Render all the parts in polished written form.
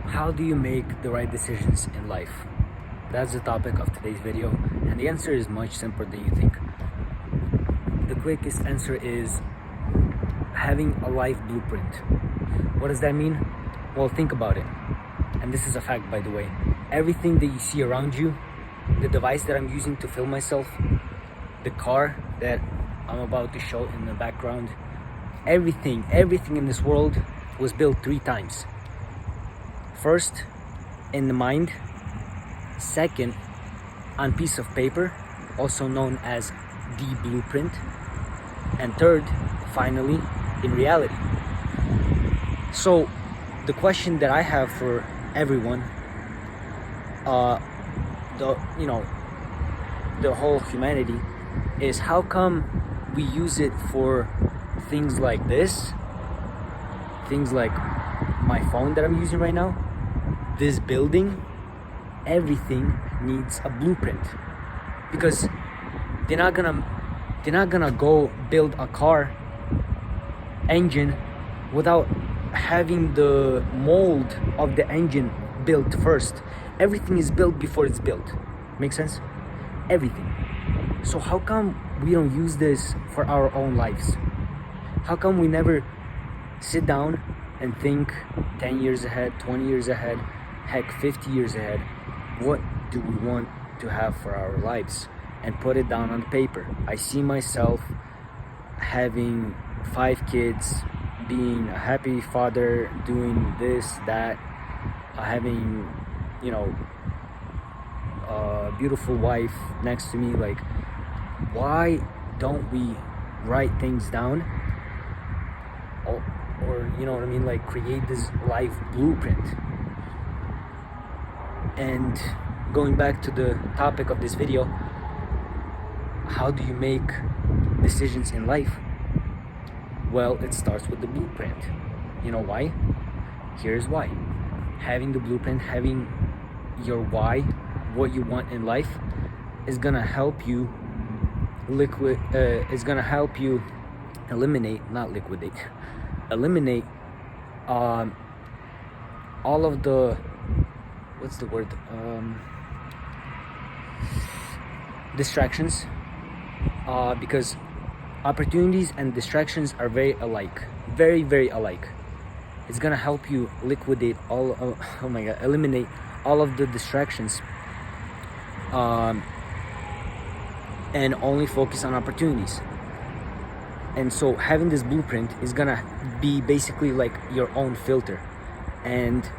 How do you make the right decisions in life? That's the topic of today's video, and the answer is much simpler than you think. The quickest answer is having a life blueprint. What does that mean? Well, think about it. And this is a fact, by the way. Everything that you see around you, the device that I'm using to film myself, the car that I'm about to show in the background, everything in this world was built 3 times. First, in the mind. Second, on piece of paper, also known as the blueprint. And third, finally, in reality. So, the question that I have for everyone, the whole humanity, is how come we use it for things like this, things like my phone that I'm using right now, this building. Everything needs a blueprint, because they're not gonna go build a car engine without having the mold of the engine built first. Everything is built before it's built. Make sense? Everything. So how come we don't use this for our own lives? How come we never sit down and think 10 years ahead, 20 years ahead, heck 50 years ahead? What do we want to have for our lives, and put it down on paper? I see myself having 5 kids, being a happy father, doing this, that, having, a beautiful wife next to me. Like, why don't we write things down? Or you know what I mean? Like, create this life blueprint. And going back to the topic of this video, how do you make decisions in life? Well, it starts with the blueprint. You know why? Here's why. Having the blueprint, having your why, what you want in life, is gonna help you eliminate all of the, what's the word, distractions, because opportunities and distractions are very alike, very alike. It's gonna help you eliminate all of the distractions, and only focus on opportunities. And so having this blueprint is gonna be basically like your own filter. And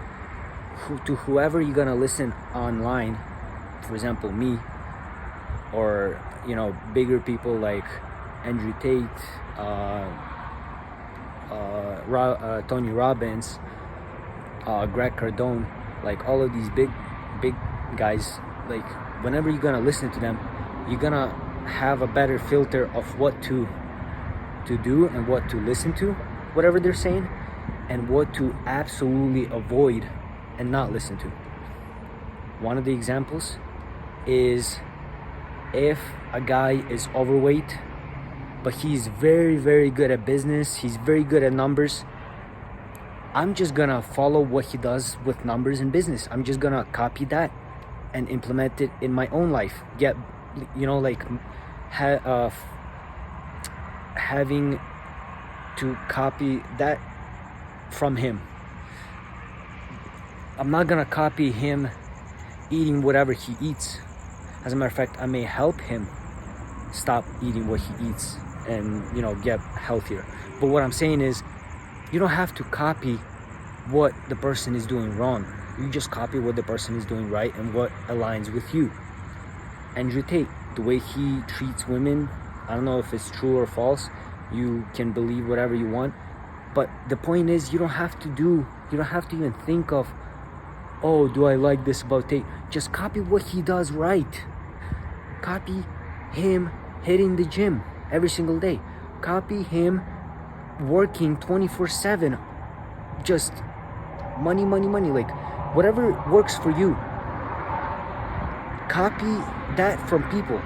to whoever you're gonna listen online, for example me, or bigger people like Andrew Tate, Tony Robbins, Greg Cardone, like all of these big guys, like whenever you're gonna listen to them, you're gonna have a better filter of what to do and what to listen to, whatever they're saying, and what to absolutely avoid and not listen to. One of the examples is, if a guy is overweight but he's very good at business, he's very good at numbers, I'm just gonna follow what he does with numbers and business. I'm just gonna copy that and implement it in my own life. Having to copy that from him. I'm not gonna copy him eating whatever he eats. As a matter of fact, I may help him stop eating what he eats and get healthier. But what I'm saying is, you don't have to copy what the person is doing wrong. You just copy what the person is doing right and what aligns with you. Andrew Tate, the way he treats women, I don't know if it's true or false. You can believe whatever you want. But the point is, you don't have to even think of, oh, do I like this about Tate? Just copy what he does right. Copy him hitting the gym every single day. Copy him working 24/7. Just money. Like, whatever works for you. Copy that from people.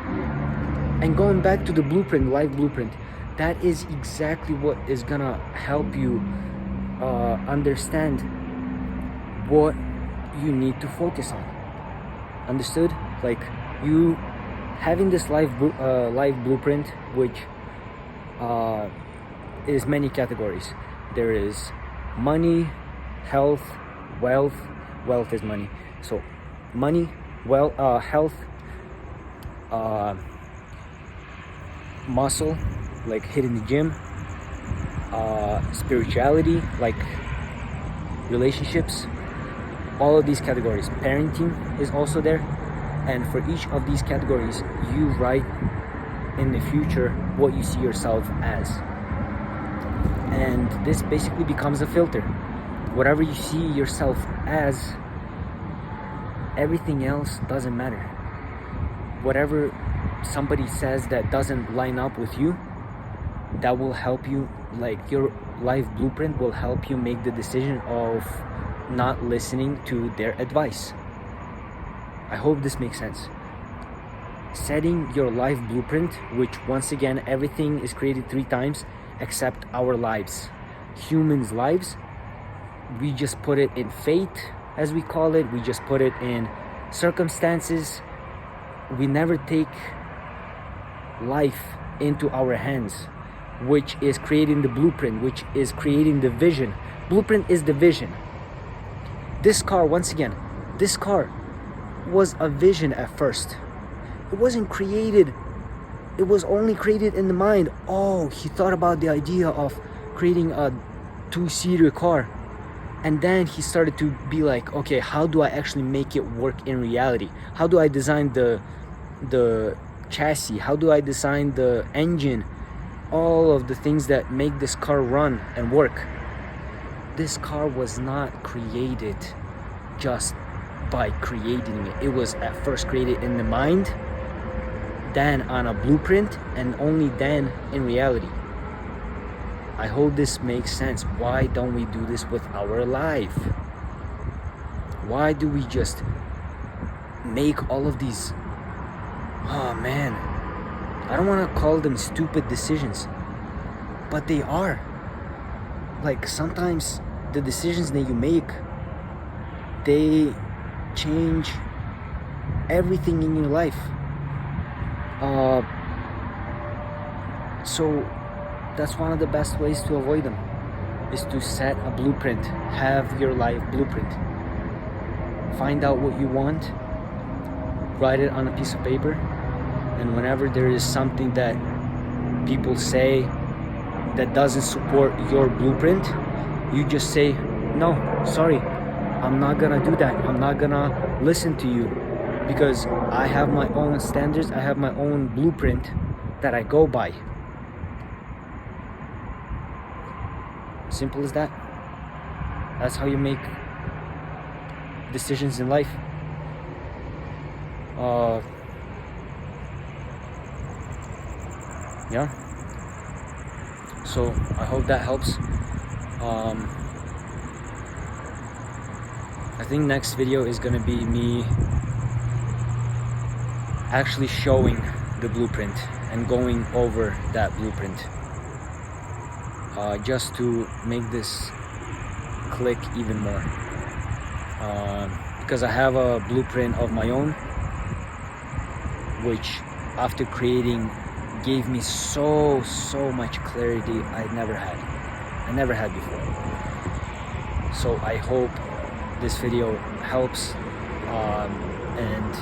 And going back to the blueprint, life blueprint, that is exactly what is gonna help you understand what you need to focus on. Understood? Like, you having this life blueprint, which is many categories. There is money, health, wealth. Wealth is money. So money, health, muscle, like hitting the gym, spirituality, like relationships, all of these categories. Parenting is also there, and for each of these categories you write in the future what you see yourself as, and this basically becomes a filter. Whatever you see yourself as, everything else doesn't matter. Whatever somebody says that doesn't line up with you, that will help you, like your life blueprint will help you make the decision of not listening to their advice. I hope this makes sense. Setting your life blueprint, which once again, everything is created 3 times except our lives. Humans' lives, we just put it in fate, as we call it. We just put it in circumstances. We never take life into our hands, which is creating the blueprint, which is creating the vision. Blueprint is the vision. This car, once again, this car was a vision at first. It wasn't created. It was only created in the mind. Oh, he thought about the idea of creating a 2-seater car. And then he started to be like, okay, how do I actually make it work in reality? How do I design the chassis? How do I design the engine? All of the things that make this car run and work. This car was not created just by creating it. It was at first created in the mind, then on a blueprint, and only then in reality. I hope this makes sense. Why don't we do this with our life? Why do we just make all of these, oh man, I don't want to call them stupid decisions, but they are. Like, sometimes the decisions that you make, they change everything in your life. So that's one of the best ways to avoid them, is to set a blueprint. Have your life blueprint. Find out what you want, write it on a piece of paper, and whenever there is something that people say that doesn't support your blueprint, you just say, no, sorry, I'm not gonna do that. I'm not gonna listen to you, because I have my own standards. I have my own blueprint that I go by. Simple as that. That's how you make decisions in life. Yeah. So I hope that helps. I think next video is gonna be me actually showing the blueprint and going over that blueprint, just to make this click even more, because I have a blueprint of my own, which after creating gave me so much clarity I never had before. So I hope this video helps, and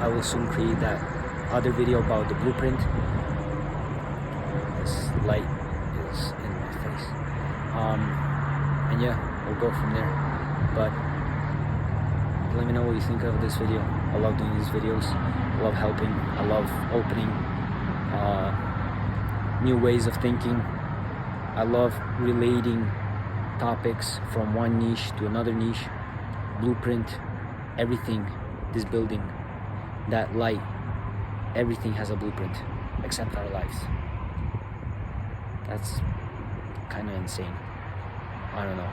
I will soon create that other video about the blueprint. This light is in my face, and yeah, we'll go from there. But let me know what you think of this video. I love doing these videos. I love helping. I love opening new ways of thinking. I love relating topics from one niche to another niche. Blueprint, everything, this building, that light, everything has a blueprint except our lives. That's kind of insane. I don't know.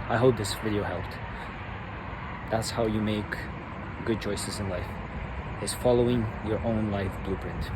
I hope this video helped. That's how you make good choices in life, is following your own life blueprint.